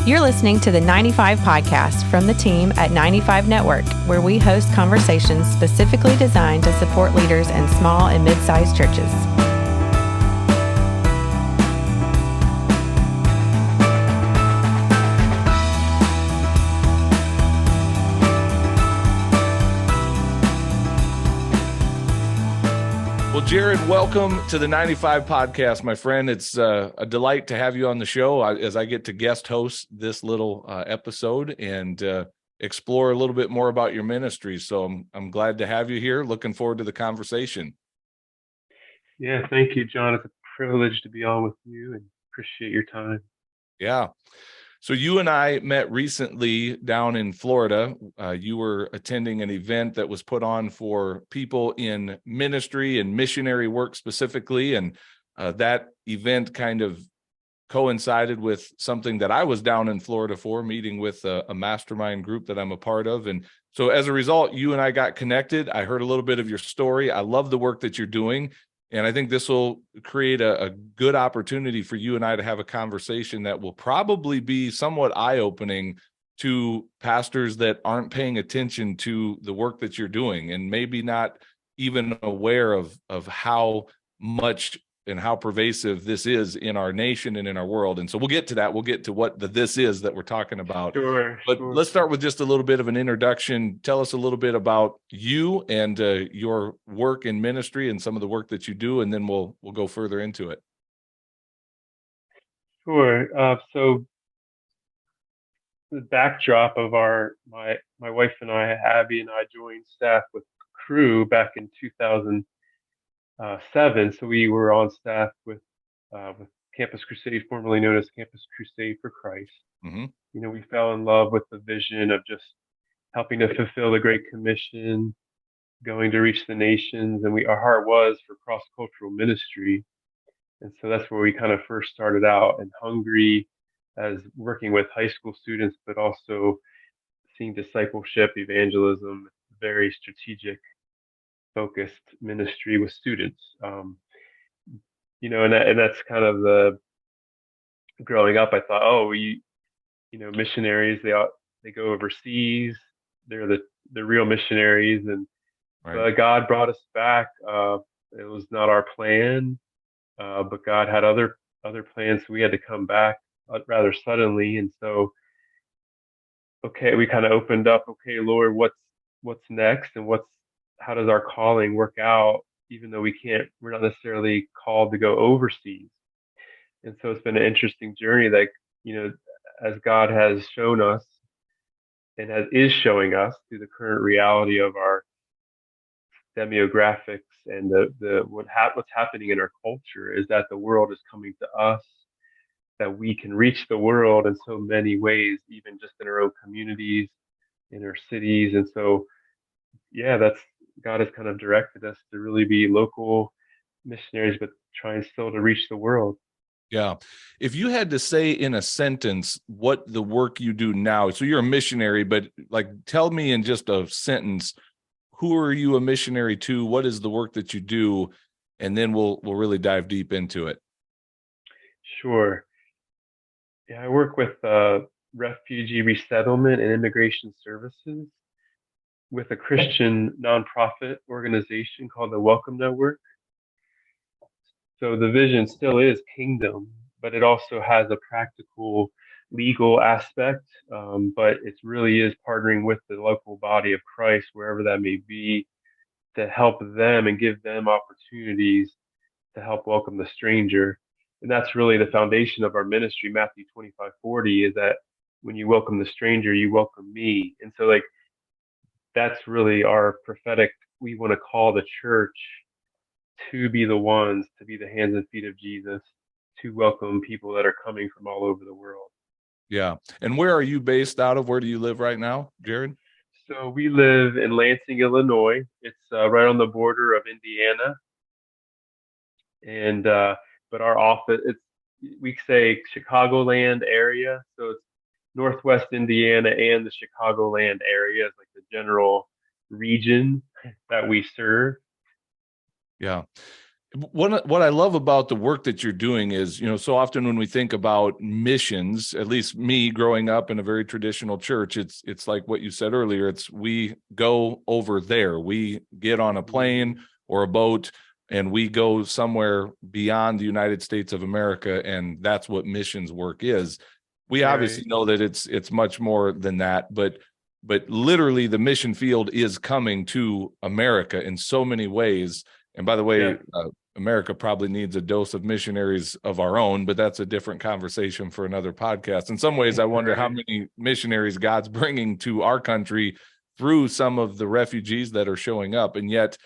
You're listening to the 95 podcast from the team at 95 Network, where we host conversations specifically designed to support leaders in small and mid-sized churches. Well, Jared, welcome to the 95 podcast, my friend. It's a delight to have you on the show as I get to guest host this little episode and explore a little bit more about your ministry. So I'm glad to have you here. Looking forward to the conversation. Yeah, thank you, John. It's a privilege to be on with you and appreciate your time. Yeah. So you and I met recently down in Florida. You were attending an event that was put on for people in ministry and missionary work specifically. And that event kind of coincided with something that I was down in Florida for, meeting with a mastermind group that I'm a part of. And so as a result, you and I got connected. I heard a little bit of your story. I love the work that you're doing. And I think this will create a good opportunity for you and I to have a conversation that will probably be somewhat eye-opening to pastors that aren't paying attention to the work that you're doing and maybe not even aware of how much and how pervasive this is in our nation and in our world. And so we'll get to that. We'll get to what this is that we're talking about. Sure. Let's start with just a little bit of an introduction. Tell us a little bit about you and your work in ministry and some of the work that you do, and then we'll go further into it. Sure. So the backdrop of my wife and I, Abby and I, joined staff with Crew back in 2007. So we were on staff with Campus Crusade, formerly known as Campus Crusade for Christ. Mm-hmm. You know, we fell in love with the vision of just helping to fulfill the Great Commission, going to reach the nations, and our heart was for cross-cultural ministry. And so that's where we kind of first started out, and hungry as working with high school students, but also seeing discipleship, evangelism, very strategic, focused ministry with students. You know, and that's kind of the growing up. I thought, missionaries, they go overseas. They're the real missionaries, and Right. God brought us back. It was not our plan, but God had other plans. So we had to come back rather suddenly, and so we kind of opened up. Okay, Lord, what's next, and how does our calling work out? Even though we're not necessarily called to go overseas. And so it's been an interesting journey that, you know, as God has shown us and is showing us through the current reality of our demographics and what's happening in our culture, is that the world is coming to us, that we can reach the world in so many ways, even just in our own communities, in our cities. And so, yeah, God has kind of directed us to really be local missionaries, but trying still to reach the world. Yeah. If you had to say in a sentence what the work you do now, so you're a missionary, but like tell me in just a sentence, who are you a missionary to? What is the work that you do? And then we'll really dive deep into it. Sure. Yeah, I work with refugee resettlement and immigration services with a Christian nonprofit organization called the Welcome Network. So the vision still is kingdom, but it also has a practical legal aspect. But it really is partnering with the local body of Christ, wherever that may be, to help them and give them opportunities to help welcome the stranger. And that's really the foundation of our ministry. Matthew 25:40 is that when you welcome the stranger, you welcome me. And so that's really our prophetic. We want to call the church to be the ones, to be the hands and feet of Jesus, to welcome people that are coming from all over the world. Yeah. And where are you based out of? Where do you live right now, Jared? So we live in Lansing, Illinois. It's right on the border of Indiana. And but our office, we say Chicagoland area. So it's Northwest Indiana and the Chicagoland area is like the general region that we serve. Yeah. What I love about the work that you're doing is, so often when we think about missions, at least me growing up in a very traditional church, it's like what you said earlier. It's we go over there, we get on a plane or a boat, and we go somewhere beyond the United States of America, and that's what missions work is. We obviously know that it's much more than that, but literally the mission field is coming to America in so many ways. And by the way, America probably needs a dose of missionaries of our own, but that's a different conversation for another podcast. In some ways, I wonder how many missionaries God's bringing to our country through some of the refugees that are showing up. And yet,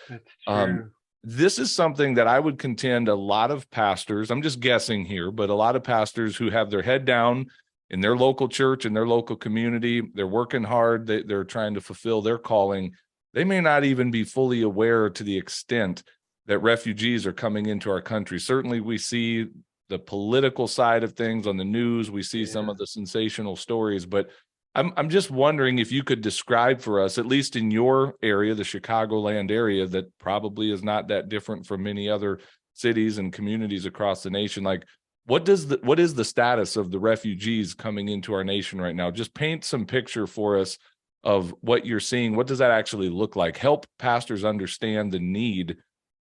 this is something that I would contend a lot of pastors, I'm just guessing here, but a lot of pastors who have their head down in their local church, in their local community, they're working hard, they're trying to fulfill their calling. They may not even be fully aware to the extent that refugees are coming into our country. Certainly we see the political side of things on the news. We see some of the sensational stories, but I'm just wondering if you could describe for us, at least in your area, the Chicagoland area, that probably is not that different from many other cities and communities across the nation. Like, what is the status of the refugees coming into our nation right now? Just paint some picture for us of what you're seeing. What does that actually look like? Help pastors understand the need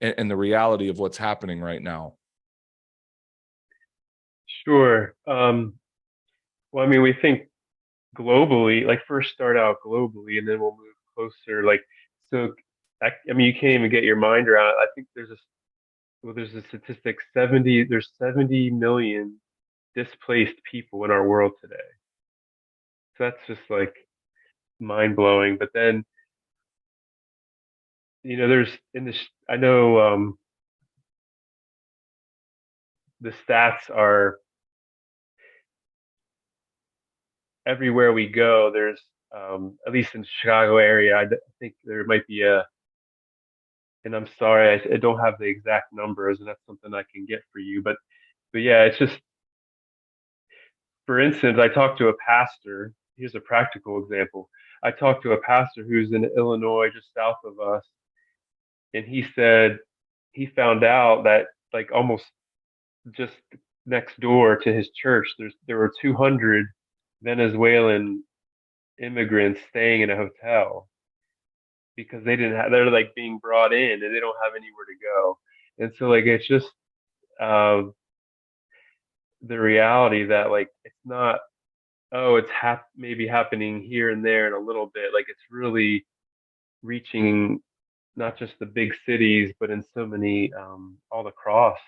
and the reality of what's happening right now. Sure. Well, I mean, we think globally, like first start out globally, and then we'll move closer. Like, so, I mean, you can't even get your mind around. I think there's a statistic, there's 70 million displaced people in our world today. So that's just like mind blowing. But then, there's I know the stats are everywhere we go. There's at least in the Chicago area, I think there might be and I'm sorry, I don't have the exact numbers, and that's something I can get for you. But yeah, it's just, for instance, I talked to a pastor. Here's a practical example. I talked to a pastor who's in Illinois, just south of us, and he said he found out that like almost just next door to his church, there were 200 Venezuelan immigrants staying in a hotel because they're like being brought in and they don't have anywhere to go. And so like it's just the reality that like it's not, oh, it's maybe happening here and there in a little bit. Like it's really reaching not just the big cities, but in so many all across.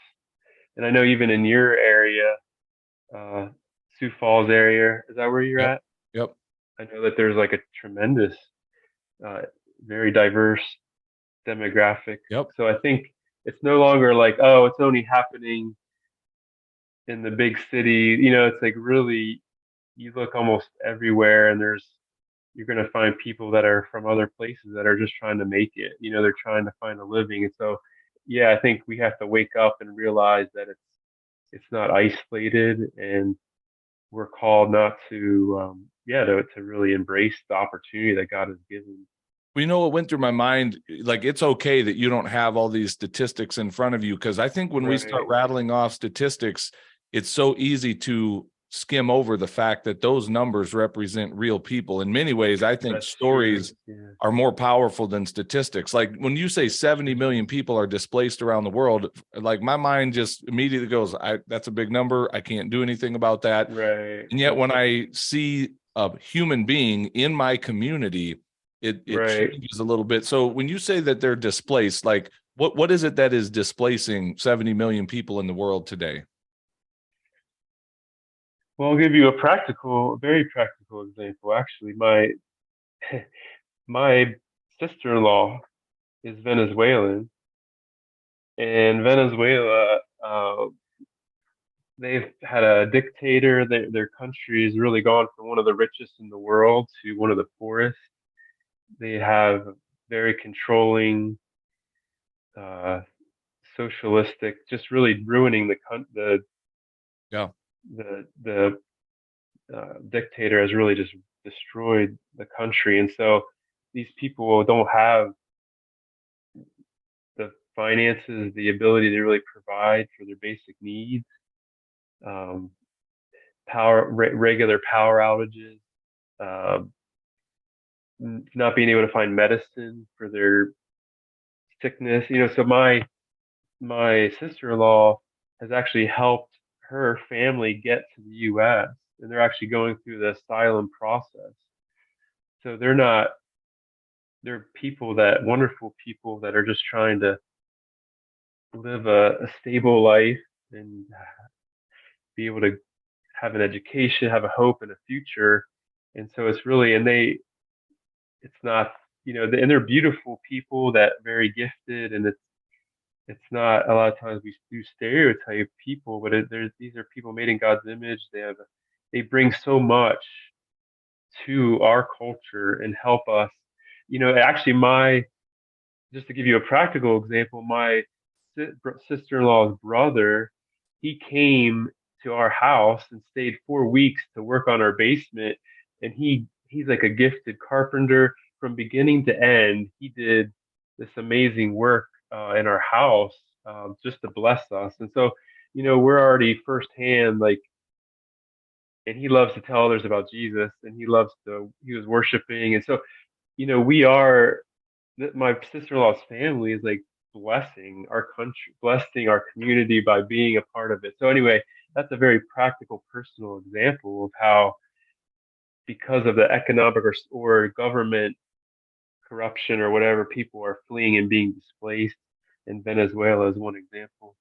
And I know even in your area, Sioux Falls area, is that where you're at? Yep. I know that there's like a tremendous, very diverse demographic. Yep. So I think it's no longer like, oh, it's only happening in the big city. It's like really, you look almost everywhere, and you're going to find people that are from other places that are just trying to make it. They're trying to find a living. And so, yeah, I think we have to wake up and realize that it's not isolated, and we're called not to, to really embrace the opportunity that God has given. Well, what went through my mind, like, it's okay that you don't have all these statistics in front of you, because I think when we start rattling off statistics, it's so easy to skim over the fact that those numbers represent real people. In many ways, I think stories are more powerful than statistics. Like when you say 70 million people are displaced around the world, like my mind just immediately goes, that's a big number. I can't do anything about that. Right. And yet when I see a human being in my community, it changes a little bit. So when you say that they're displaced, like what is it that is displacing 70 million people in the world today? Well, I'll give you a very practical example. Actually, my sister-in-law is Venezuelan, and Venezuela, they've had a dictator. Their country has really gone from one of the richest in the world to one of the poorest. They have very controlling, socialistic, just really ruining the dictator has really just destroyed the country. And so these people don't have the finances, the ability to really provide for their basic needs, um, regular power outages, um, not being able to find medicine for their sickness. So my sister-in-law has actually helped her family get to the U.S. and they're actually going through the asylum process. So they're wonderful people that are just trying to live a stable life and be able to have an education, have a hope and a future. And so it's really, it's not, and they're beautiful people that very gifted, and it's not, a lot of times we do stereotype people, but these are people made in God's image. They bring so much to our culture and help us. Actually, just to give you a practical example, my sister-in-law's brother, he came to our house and stayed 4 weeks to work on our basement, and he's like a gifted carpenter from beginning to end. He did this amazing work in our house, just to bless us. And so, we're already firsthand, like, and he loves to tell others about Jesus, and he was worshiping. And so, we are, my sister-in-law's family is like blessing our country, blessing our community by being a part of it. So anyway, that's a very practical, personal example of how, because of the economic or government corruption or whatever, people are fleeing and being displaced. In Venezuela is one example.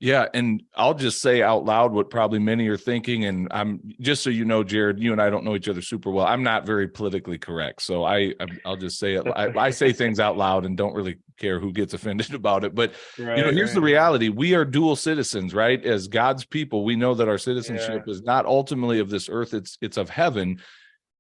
Yeah, and I'll just say out loud what probably many are thinking, and I'm just so you know, Jared, you and I don't know each other super well. I'm not very politically correct, so I'll just say it. I say things out loud and don't really care who gets offended about it. But here's the reality: we are dual citizens, right? As God's people, we know that our citizenship is not ultimately of this earth; it's of heaven.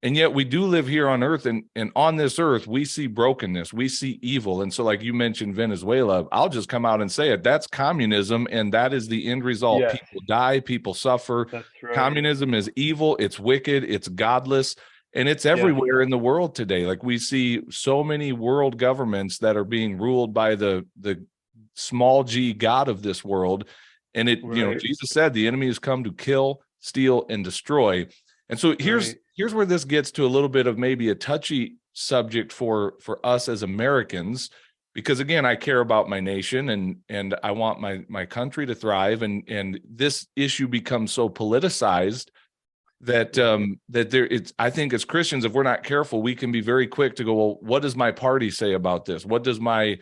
And yet we do live here on earth, and on this earth, we see brokenness, we see evil. And so, like you mentioned, Venezuela, I'll just come out and say it. That's communism, and that is the end result. Yes. People die, people suffer. That's right. Communism is evil, it's wicked, it's godless, and it's everywhere in the world today. Like, we see so many world governments that are being ruled by the small g God of this world. And Jesus said the enemy has come to kill, steal, and destroy. And so here's where this gets to a little bit of maybe a touchy subject for us as Americans, because again, I care about my nation and I want my country to thrive, and this issue becomes so politicized that I think as Christians, if we're not careful, we can be very quick to go, well, what does my party say about this? What does my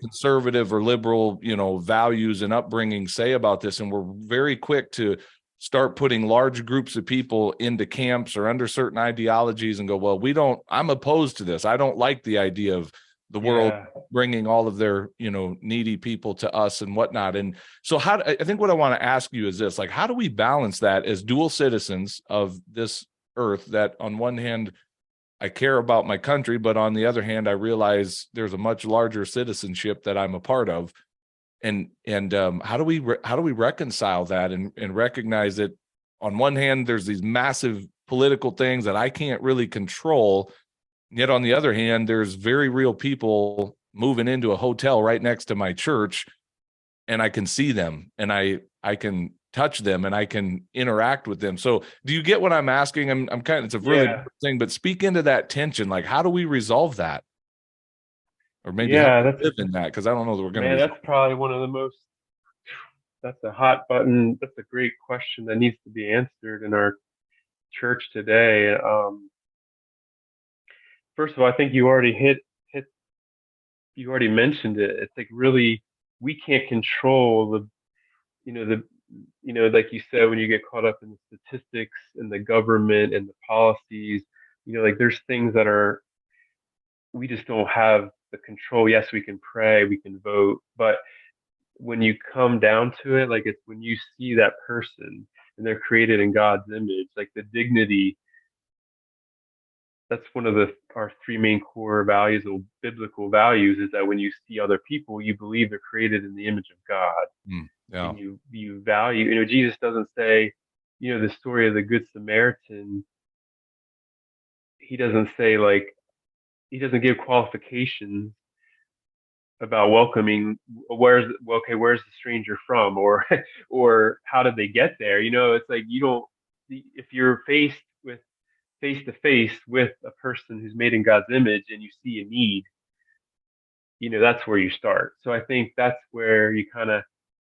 conservative or liberal values and upbringing say about this? And we're very quick to start putting large groups of people into camps or under certain ideologies and go, well, I'm opposed to this. I don't like the idea of the world bringing all of their, needy people to us and whatnot. And so I think what I want to ask you is this, like, how do we balance that as dual citizens of this earth, that on one hand, I care about my country, but on the other hand, I realize there's a much larger citizenship that I'm a part of. And how do we reconcile that and recognize that on one hand, there's these massive political things that I can't really control, yet on the other hand, there's very real people moving into a hotel right next to my church, and I can see them, and I can touch them, and I can interact with them. So do you get what I'm asking? It's a really good thing, but speak into that tension. Like, how do we resolve that? Or maybe how to live in that, because I don't know that we're going to. That's probably one of the most. That's a hot button. That's a great question that needs to be answered in our church today. First of all, I think you already you already mentioned it. It's like, really, we can't control like you said, when you get caught up in the statistics and the government and the policies, like, there's things that we just don't have the control. Yes, we can pray, we can vote, but when you come down to it, like, it's when you see that person and they're created in God's image, like the dignity. That's one of our three main core values, or biblical values, is that when you see other people, you believe they're created in the image of God. And you value. Jesus doesn't say, the story of the Good Samaritan. He doesn't say, like, he doesn't give qualifications about welcoming. Where's the stranger from, or or how did they get there? It's like you don't. If you're face to face with a person who's made in God's image and you see a need, that's where you start. So I think that's where you kind of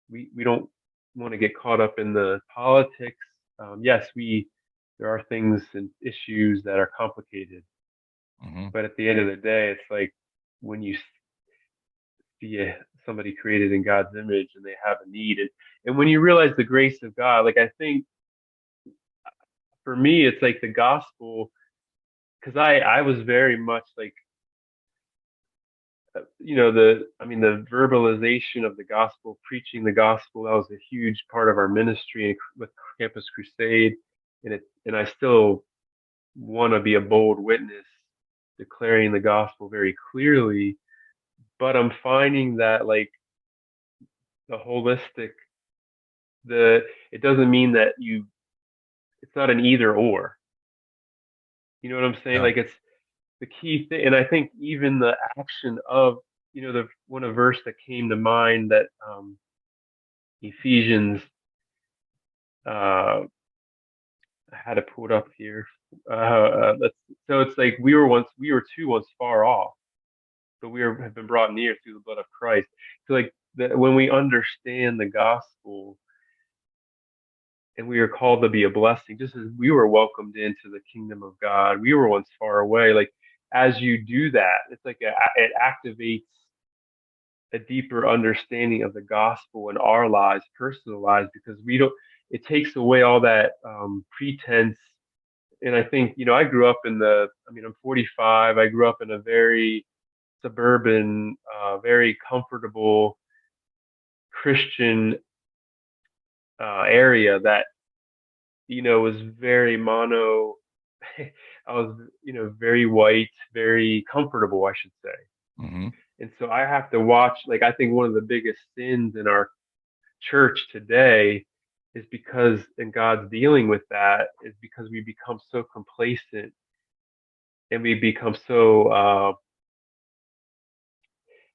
we don't want to get caught up in the politics. Yes, there are things and issues that are complicated, but at the end of the day, it's like when you see somebody created in God's image and they have a need, and when you realize the grace of God, like I think for me, it's like the gospel, because I was very much like the verbalization of the gospel, preaching the gospel, that was a huge part of our ministry with Campus Crusade, and I still want to be a bold witness, declaring the gospel very clearly. But I'm finding that like the holistic, it doesn't mean that it's not an either or. You know what I'm saying? Yeah. Like it's the key thing, and I think even the action of a verse that came to mind, that Ephesians, I had to pull it up here. So it's like we were too once far off, but have been brought near through the blood of Christ. So like when we understand the gospel, and we are called to be a blessing, just as we were welcomed into the kingdom of God. We were once far away. Like as you do that, it's like it activates a deeper understanding of the gospel in our lives, personal lives, because it takes away all that pretense. And I think, I grew up I'm 45. I grew up in a very suburban, very comfortable Christian area that, was very mono. I was, very white, very comfortable, I should say. Mm-hmm. And so I have to watch, like, I think one of the biggest sins in our church today is because, and God's dealing with that, is because we become so complacent and we become so,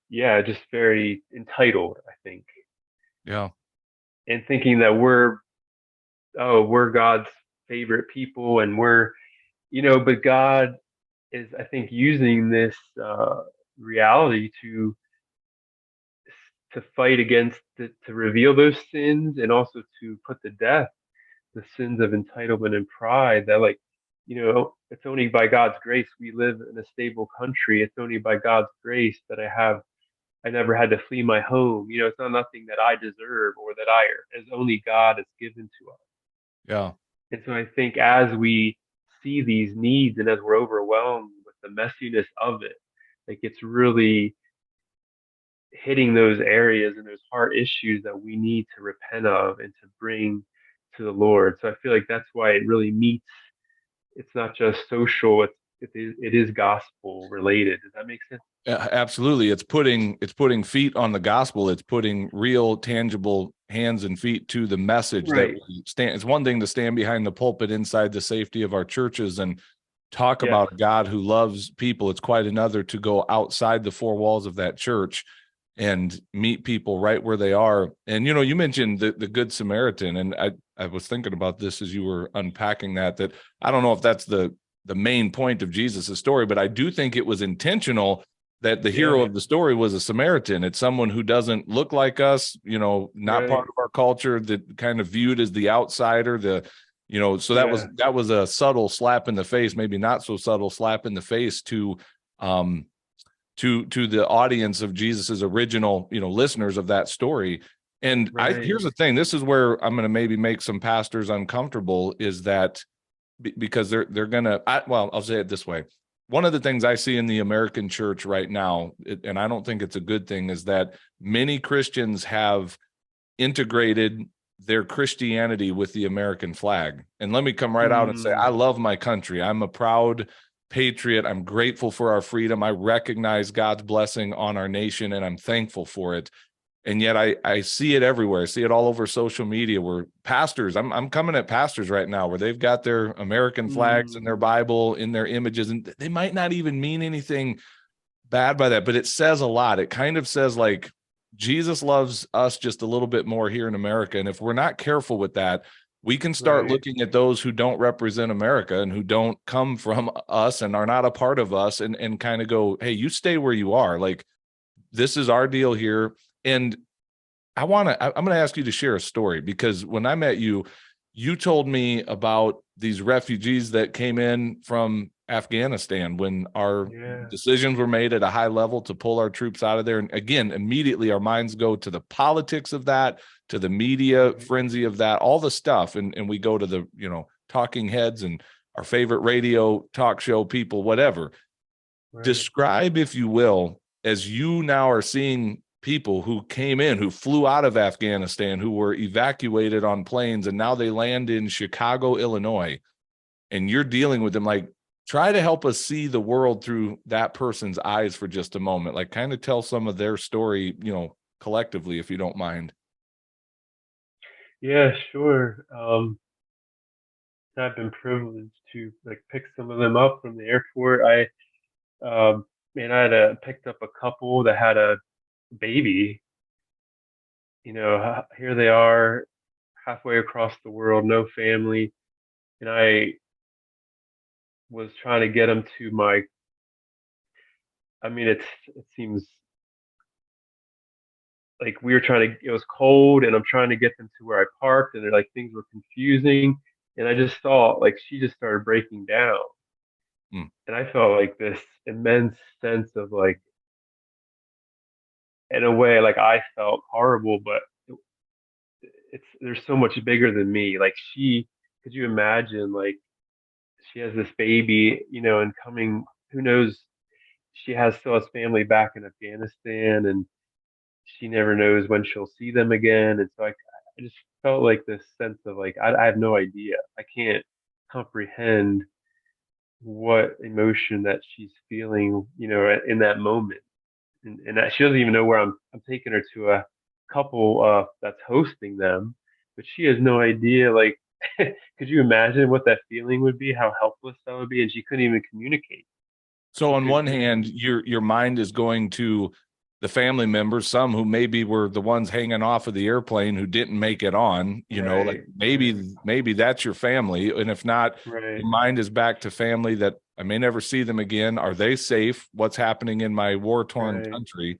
just very entitled, I think. Yeah. And thinking that we're God's favorite people, and but God is, I think, using this reality to fight against to reveal those sins, and also to put to death the sins of entitlement and pride. That, like, it's only by God's grace we live in a stable country. It's only by God's grace that I never had to flee my home. It's not nothing that I deserve or that it's only God has given to us. Yeah. And so I think as we see these needs, and as we're overwhelmed with the messiness of it, like it's really hitting those areas and those heart issues that we need to repent of and to bring to the Lord. So I feel like that's why it really meets. It's not just social; it is gospel related. Does that make sense? Absolutely. It's putting feet on the gospel. It's putting real, tangible hands and feet to the message. Right. That we stand. It's one thing to stand behind the pulpit inside the safety of our churches and talk about a God who loves people. It's quite another to go outside the four walls of that church and meet people right where they are. And, you mentioned the Good Samaritan, and I was thinking about this as you were unpacking that I don't know if that's the main point of Jesus' story, but I do think it was intentional that the hero of the story was a Samaritan. It's someone who doesn't look like us, not part of our culture, that kind of viewed as the outsider, so that was a subtle slap in the face, maybe not so subtle slap in the face to the audience of Jesus's original, listeners of that story. And here's the thing, this is where I'm going to maybe make some pastors uncomfortable, is that because they're going to, I'll say it this way. One of the things I see in the American church right now, and I don't think it's a good thing, is that many Christians have integrated their Christianity with the American flag. And let me come right out and say, I love my country. I'm a proud patriot. I'm grateful for our freedom. I recognize God's blessing on our nation, and I'm thankful for it. And yet I see it everywhere. I see it all over social media where pastors, I'm coming at pastors right now, where they've got their American flags in their Bible, in their images, and they might not even mean anything bad by that, but it says a lot. It kind of says like Jesus loves us just a little bit more here in America. And if we're not careful with that, we can start looking at those who don't represent America and who don't come from us and are not a part of us and kind of go, hey, you stay where you are. Like, this is our deal here. And I'm going to ask you to share a story, because when I met you, you told me about these refugees that came in from Afghanistan when our decisions were made at a high level to pull our troops out of there. And again, immediately our minds go to the politics of that, to the media frenzy of that, all the stuff. And we go to the, talking heads and our favorite radio talk show people, whatever. Describe, if you will, as you now are seeing people who came in, who flew out of Afghanistan, who were evacuated on planes, and now they land in Chicago, Illinois, and you're dealing with them. Like, try to help us see the world through that person's eyes for just a moment. Like, kind of tell some of their story, collectively, if you don't mind. Yeah, sure. I've been privileged to pick some of them up from the airport. I had picked up a couple that had a baby. Here they are, halfway across the world, no family, and I was trying to get them to my. It seems like we were trying to. It was cold, and I'm trying to get them to where I parked, and they're like things were confusing, and I just saw she just started breaking down, and I felt like this immense sense of in a way, I felt horrible, but there's so much bigger than me. Could you imagine, she has this baby, and coming, who knows, she still has family back in Afghanistan, and she never knows when she'll see them again. And so I just felt this sense of I have no idea. I can't comprehend what emotion that she's feeling, in that moment. And that she doesn't even know where I'm taking her to a couple that's hosting them, but she has no idea. Could you imagine what that feeling would be? How helpless that would be, and she couldn't even communicate. So on one hand, your mind is going to the family members, some who maybe were the ones hanging off of the airplane who didn't make it on. Maybe that's your family, and if not, your mind is back to family that I may never see them again. Are they safe? What's happening in my war-torn country?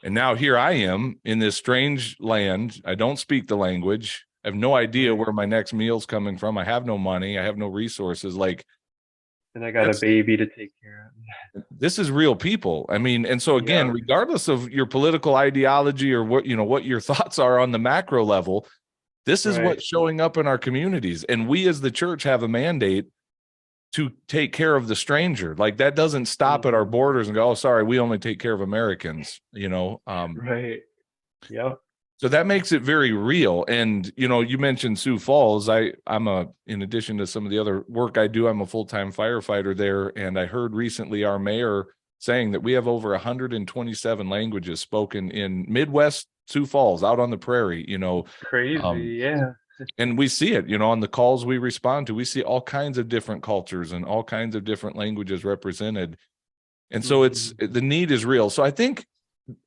And now here I am in this strange land. I don't speak the language. I have no idea where my next meal's coming from. I have no money. I have no resources. And I got a baby to take care of. This is real people. And so again, regardless of your political ideology or what your thoughts are on the macro level, this is what's showing up in our communities. And we as the church have a mandate to take care of the stranger. That doesn't stop at our borders and go, oh, sorry, we only take care of Americans, Right. Yeah. So that makes it very real. And, you mentioned Sioux Falls. I'm in addition to some of the other work I do, I'm a full-time firefighter there. And I heard recently our mayor saying that we have over 127 languages spoken in Midwest Sioux Falls, out on the prairie, Crazy. Yeah. And we see it, on the calls we respond to, we see all kinds of different cultures and all kinds of different languages represented. And so the need is real. So I think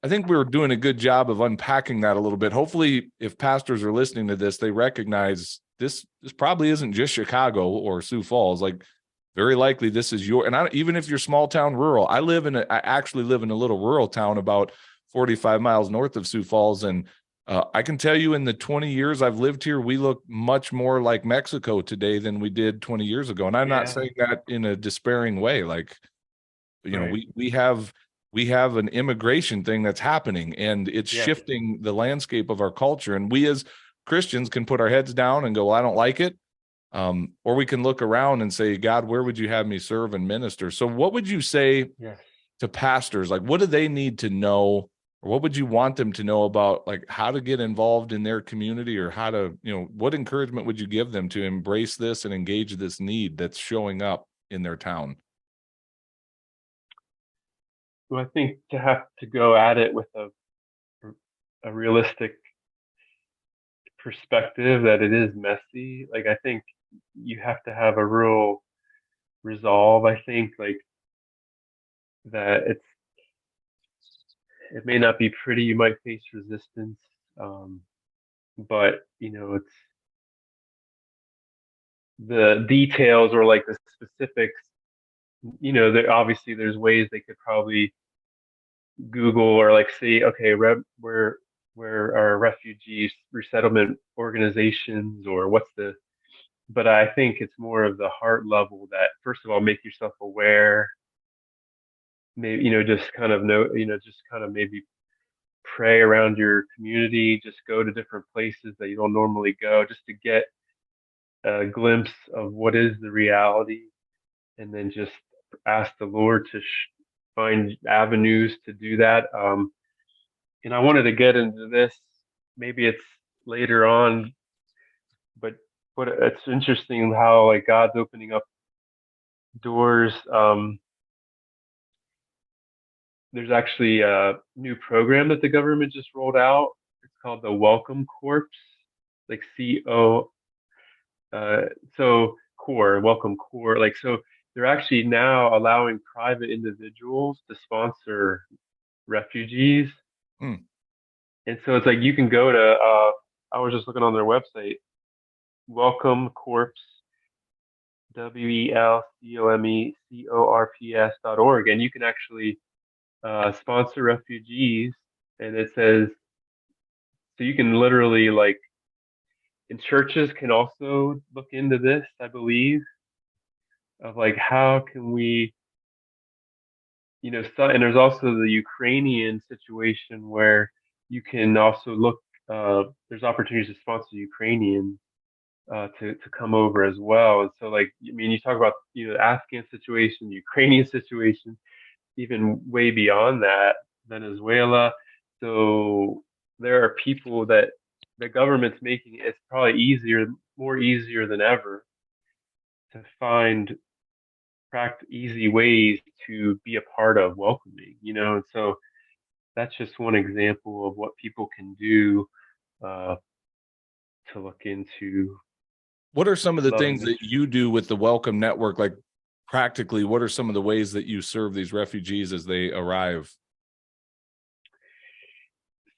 we're doing a good job of unpacking that a little bit. Hopefully, if pastors are listening to this, they recognize this probably isn't just Chicago or Sioux Falls. Very likely this is even if you're small town rural, I actually live in a little rural town about 45 miles north of Sioux Falls. And I can tell you in the 20 years I've lived here, we look much more like Mexico today than we did 20 years ago. And I'm not saying that in a despairing way. We have an immigration thing that's happening, and it's shifting the landscape of our culture. And we as Christians can put our heads down and go, well, I don't like it. Or we can look around and say, God, where would you have me serve and minister? So what would you say to pastors? What do they need to know, or what would you want them to know about how to get involved in their community, or how to, what encouragement would you give them to embrace this and engage this need that's showing up in their town? Well, I think to have to go at it with a realistic perspective that it is messy. I think you have to have a real resolve. I think that it may not be pretty. You might face resistance, but it's the details or like the specifics. Obviously there's ways they could probably Google or like see, okay, where are refugee resettlement organizations, or what's the. But I think it's more of the heart level that, first of all, make yourself aware. Maybe just kind of know, just kind of maybe pray around your community. Just go to different places that you don't normally go, just to get a glimpse of what is the reality, and then just ask the Lord to find avenues to do that. And I wanted to get into this. Maybe it's later on, but it's interesting how like God's opening up doors. There's actually a new program that the government just rolled out. It's called the Welcome Corps, like CO. So Corps, Welcome Corps, like so. They're actually now allowing private individuals to sponsor refugees. Hmm. And so it's like you can go to, I was just looking on their website, Welcome Corps, WELCOMECORPS.org, and you can actually sponsor refugees. And it says, so you can literally like, and churches can also look into this, I believe, of like, how can we, and there's also the Ukrainian situation where you can also look, there's opportunities to sponsor Ukrainian to come over as well. And so like, I mean, you talk about, the Afghan situation, the Ukrainian situation, even way beyond that, Venezuela. So there are people that the government's making it's probably more easier than ever to find easy ways to be a part of welcoming, and so that's just one example of what people can do uh, to look into What are some of the loving things this. that you do with the Welcome Network? Like practically, what are some of the ways that you serve these refugees as they arrive?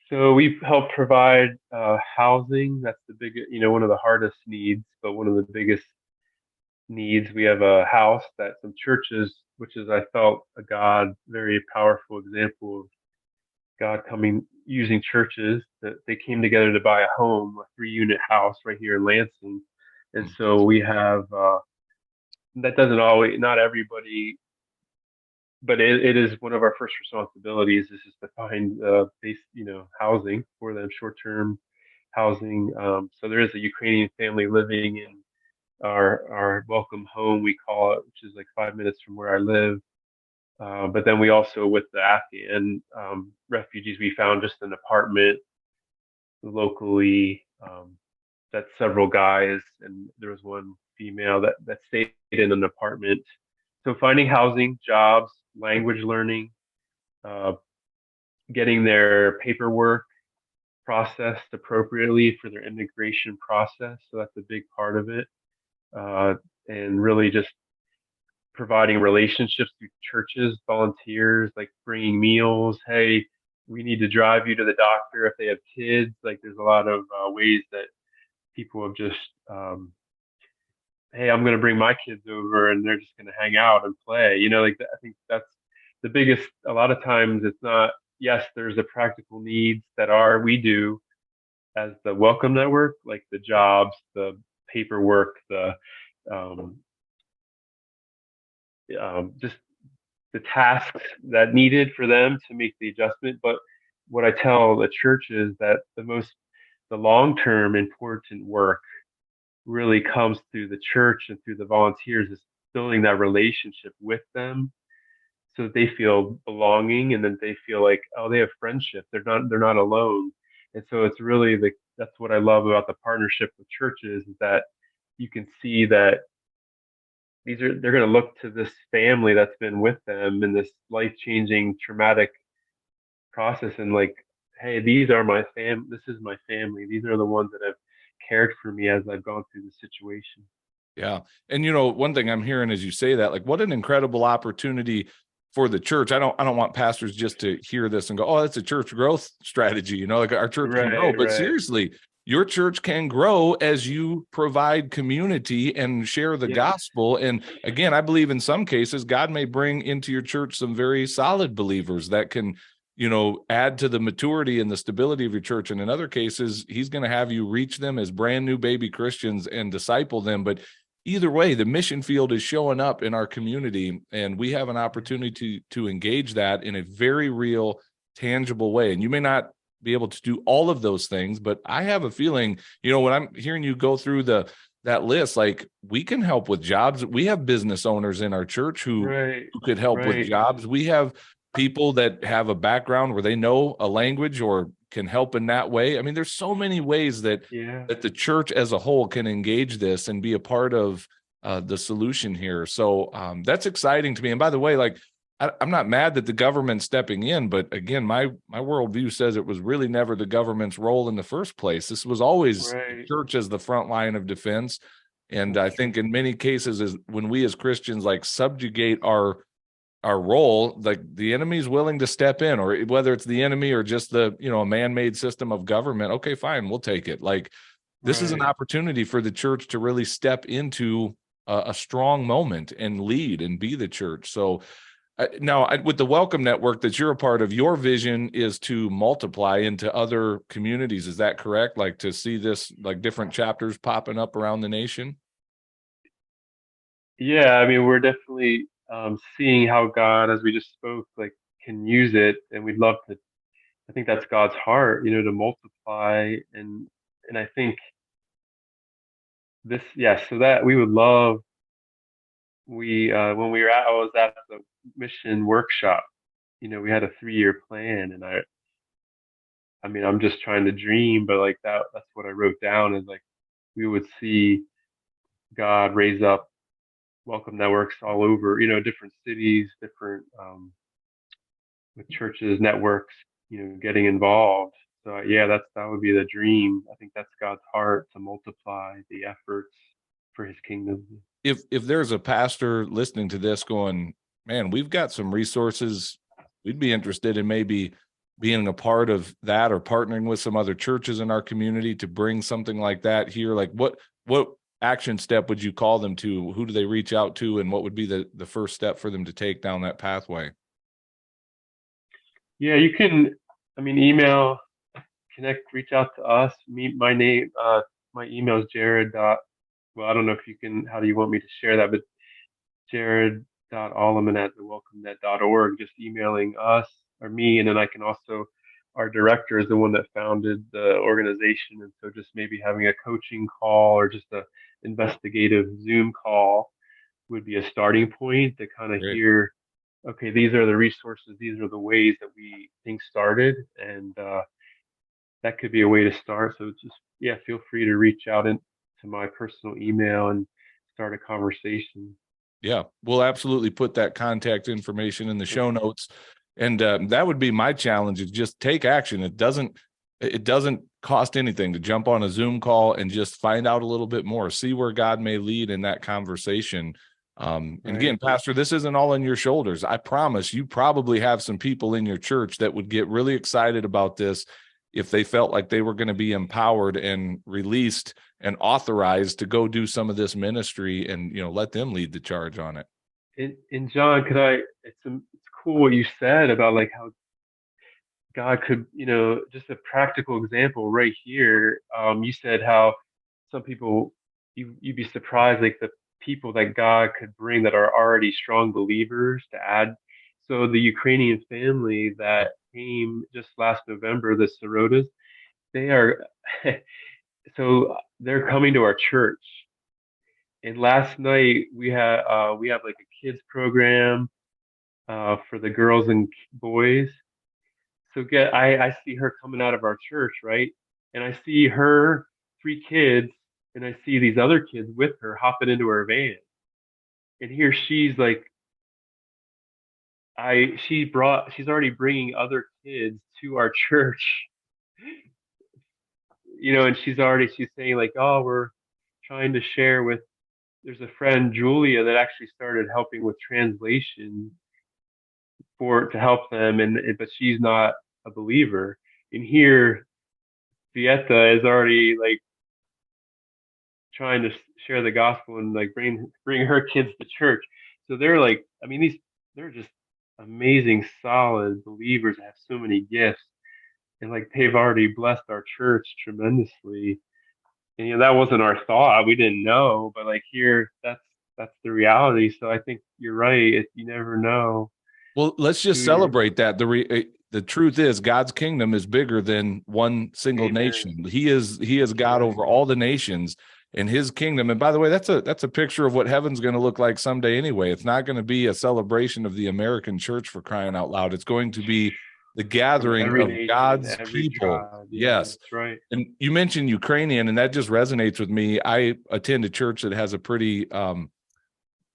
So we help provide housing. That's the big, one of the hardest needs, but one of the biggest needs. We have a house that some churches, which is I felt a very powerful example of God using churches, that they came together to buy a home, a 3-unit house right here in Lansing. And so we have, that doesn't always, not everybody, but it is one of our first responsibilities is just to find housing for them, short-term housing. So there is a Ukrainian family living in our welcome home, we call it, which is like 5 minutes from where I live. But then we also, with the Afghan refugees, we found just an apartment locally, that several guys, and there was one female that stayed in an apartment. So finding housing, jobs, language learning, uh, getting their paperwork processed appropriately for their immigration process. So that's a big part of it. And really just providing relationships through churches, volunteers, like bringing meals. Hey, we need to drive you to the doctor if they have kids. Like there's a lot of ways that people have just, hey, I'm going to bring my kids over and they're just going to hang out and play. I think that's the biggest. A lot of times it's not, yes, there's the practical needs we do as the Welcome Network, like the jobs, the paperwork, the just the tasks that needed for them to make the adjustment. But what I tell the church is that the long-term important work really comes through the church and through the volunteers, is building that relationship with them so that they feel belonging, and then they feel like, oh, they have friendship. They're not alone. And so it's really that's what I love about the partnership with churches, is that you can see that they're going to look to this family that's been with them in this life-changing traumatic process, and like, hey, these are this is my family. These are the ones that have cared for me as I've gone through the situation. Yeah. And, one thing I'm hearing as you say that, like, what an incredible opportunity for the church. I don't want pastors just to hear this and go, oh, that's a church growth strategy. Like our church can grow, but seriously, your church can grow as you provide community and share the gospel. And again, I believe in some cases, God may bring into your church some very solid believers that can, add to the maturity and the stability of your church. And in other cases, he's going to have you reach them as brand new baby Christians and disciple them. But either way, the mission field is showing up in our community, and we have an opportunity to engage that in a very real, tangible way. And you may not be able to do all of those things, but I have a feeling, when I'm hearing you go through that list, like we can help with jobs. We have business owners in our church who could help with jobs. We have people that have a background where they know a language or can help in that way. I mean, there's so many ways that the church as a whole can engage this and be a part of the solution here. So that's exciting to me. And by the way, like, I'm not mad that the government's stepping in, but again, my worldview says it was really never the government's role in the first place. This was always the church as the front line of defense. And I think in many cases is when we as Christians like subjugate our role, like the enemy is willing to step in, or whether it's the enemy or just the, a man-made system of government. Okay, fine. We'll take it. Like this is an opportunity for the church to really step into a strong moment and lead and be the church. So now with the Welcome Network that you're a part of, your vision is to multiply into other communities. Is that correct? Like to see this, like different chapters popping up around the nation? Yeah. I mean, we're definitely seeing how God, as we just spoke, like can use it, and we'd love to. I think that's God's heart, to multiply, and I think this, so that we would love. When I was at the mission workshop, we had a 3-year plan, and I mean, I'm just trying to dream, but like that's what I wrote down is like we would see God raise up welcome networks all over, different cities, different with churches, networks, getting involved. So that would be the dream. I think that's God's heart, to multiply the efforts for his kingdom. If there's a pastor listening to this going, man, we've got some resources, we'd be interested in maybe being a part of that or partnering with some other churches in our community to bring something like that here, like what action step would you call them to? Who do they reach out to, and what would be the first step for them to take down that pathway? Yeah, you can, email, connect, reach out to us. My email is Jared. Well, I don't know if you can, how do you want me to share that, but jared.alleman@thewelcomenet.org, just emailing us or me. And then I can also, our director is the one that founded the organization. And so just maybe having a coaching call or just a investigative Zoom call would be a starting point to kind of hear, okay, these are the resources, these are the ways that we think started. And that could be a way to start. So just, feel free to reach out to my personal email and start a conversation. Yeah, we'll absolutely put that contact information in the show notes. And that would be my challenge, is just take action. It doesn't cost anything to jump on a Zoom call and just find out a little bit more, see where God may lead in that conversation. And again, Pastor, this isn't all on your shoulders. I promise you probably have some people in your church that would get really excited about this if they felt like they were going to be empowered and released and authorized to go do some of this ministry, and let them lead the charge on it. And John, it's cool what you said about like how God could, just a practical example right here. You said how some people, you'd be surprised, like the people that God could bring that are already strong believers to add. So the Ukrainian family that came just last November, the Sirotas, they are, so they're coming to our church. And last night we have like a kids program for the girls and boys. So I see her coming out of our church, right? And I see her 3 kids, and I see these other kids with her hopping into her van. And here she's like, she's already bringing other kids to our church, and she's saying like, oh, we're trying to share with, there's a friend, Julia, that actually started helping with translation to help them, but she's not a believer. And here, Vieta is already like trying to share the gospel and like bring her kids to church. So they're like, I mean, they're just amazing, solid believers that have so many gifts, and like they've already blessed our church tremendously. And that wasn't our thought. We didn't know, but like here, that's the reality. So I think you're right. You never know. Well, let's just celebrate that. The truth is God's kingdom is bigger than one single Amen. nation. He is God over all the nations in his kingdom. And by the way, that's a picture of what heaven's going to look like someday anyway. It's not going to be a celebration of the American church, for crying out loud. It's going to be the gathering of nation, God's people. Tribe. Yes. That's right. And you mentioned Ukrainian, and that just resonates with me. I attend a church that has a pretty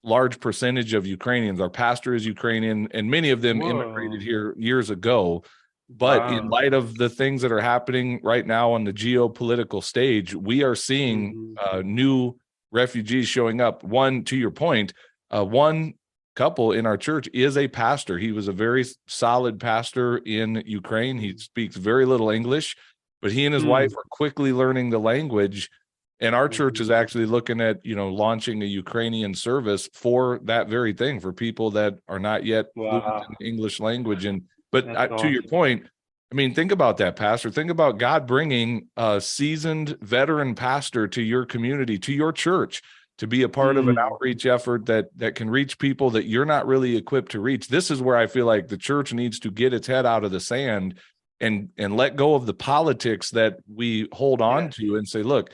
large percentage of Ukrainians. Our pastor is Ukrainian, and many of them immigrated here years ago. But in light of the things that are happening right now on the geopolitical stage, we are seeing new refugees showing up. One, to your point, one couple in our church is a pastor. He was a very solid pastor in Ukraine. He speaks very little English, but he and his wife are quickly learning the language. And our church is actually looking at, launching a Ukrainian service for that very thing, for people that are not yet fluent in the English language. But to your point, I mean, think about that, Pastor. Think about God bringing a seasoned veteran pastor to your community, to your church, to be a part of an outreach effort that can reach people that you're not really equipped to reach. This is where I feel like the church needs to get its head out of the sand and let go of the politics that we hold on to and say, look,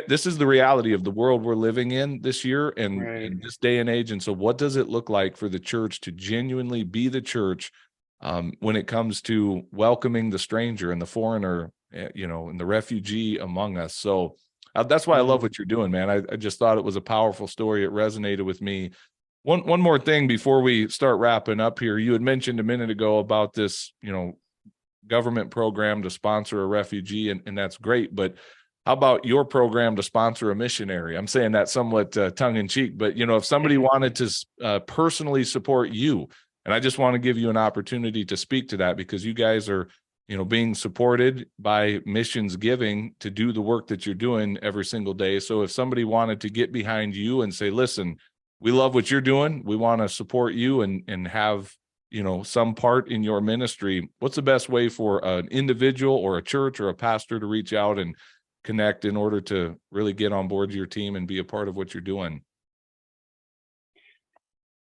this is the reality of the world we're living in this year and in this day and age. And so what does it look like for the church to genuinely be the church when it comes to welcoming the stranger and the foreigner, and the refugee among us? So that's why I love what you're doing, man. I just thought it was a powerful story. It resonated with me. One more thing before we start wrapping up here. You had mentioned a minute ago about this, government program to sponsor a refugee, and that's great. But how about your program to sponsor a missionary? I'm saying that somewhat tongue in cheek, but if somebody wanted to personally support you, and I just want to give you an opportunity to speak to that, because you guys are, being supported by missions giving to do the work that you're doing every single day. So if somebody wanted to get behind you and say, listen, we love what you're doing, we want to support you and have, some part in your ministry, what's the best way for an individual or a church or a pastor to reach out and connect in order to really get on board your team and be a part of what you're doing?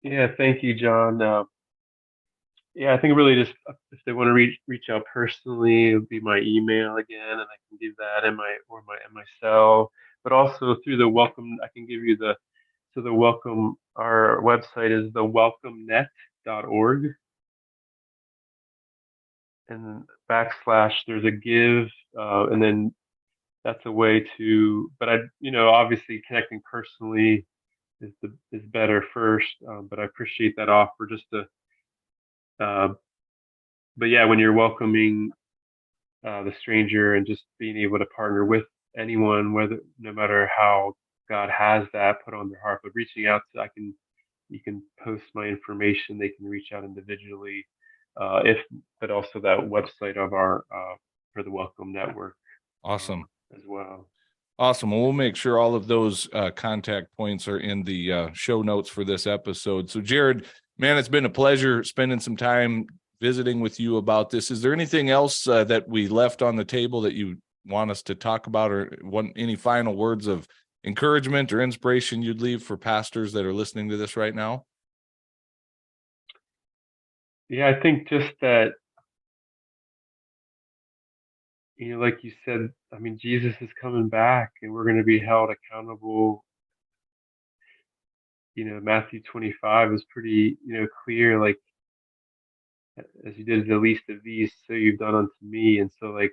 Yeah, thank you, John. I think really just if they want to reach out personally, it would be my email again, and I can give that and my cell. But also through the welcome, I can give you the welcome. Our website is thewelcomenet.org, and / there's a give, and then that's a way to. But obviously connecting personally is better first. But I appreciate that offer just to. But yeah, when you're welcoming the stranger and just being able to partner with anyone, no matter how God has that put on their heart, but reaching out to, you can post my information. They can reach out individually, but also that website of our for the Welcome Network. Awesome. As well. Awesome. Well, we'll make sure all of those contact points are in the show notes for this episode. So, Jared, man, it's been a pleasure spending some time visiting with you about this. Is there anything else that we left on the table that you want us to talk about, or any final words of encouragement or inspiration you'd leave for pastors that are listening to this right now? Yeah, I think just that, like you said, I mean, Jesus is coming back and we're going to be held accountable. Matthew 25 is pretty, clear, like, as you did the least of these, so you've done unto me. And so like,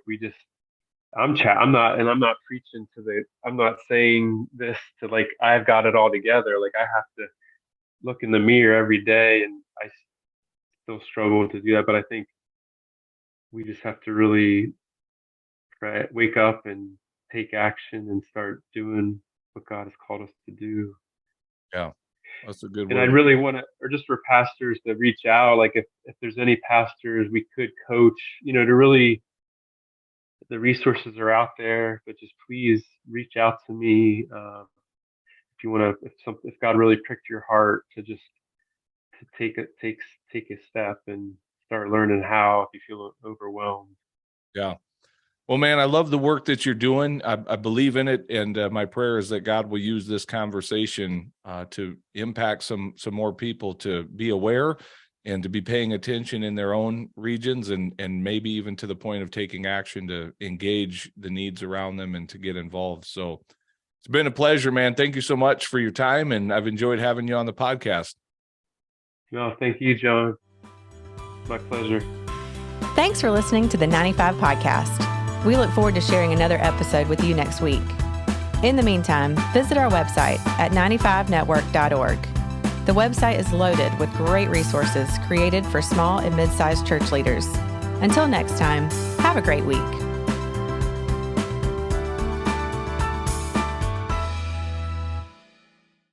I'm not preaching I'm not saying this to like, I've got it all together. Like I have to look in the mirror every day, and I still struggle to do that. But I think we just have to really wake up and take action and start doing what God has called us to do. Yeah. That's a good And word. I'd really want to, or just for pastors to reach out, like if there's any pastors we could coach, to really, the resources are out there, but just please reach out to me if you want to, if God really pricked your heart to just to take a step and start learning how if you feel overwhelmed. Yeah. Well, man, I love the work that you're doing. I believe in it, and my prayer is that God will use this conversation to impact some more people to be aware and to be paying attention in their own regions, and maybe even to the point of taking action to engage the needs around them and to get involved. So it's been a pleasure, man. Thank you so much for your time, and I've enjoyed having you on the podcast. No, thank you, John. My pleasure. Thanks for listening to the 95 Podcast. We look forward to sharing another episode with you next week. In the meantime, visit our website at 95network.org. The website is loaded with great resources created for small and mid-sized church leaders. Until next time, have a great week.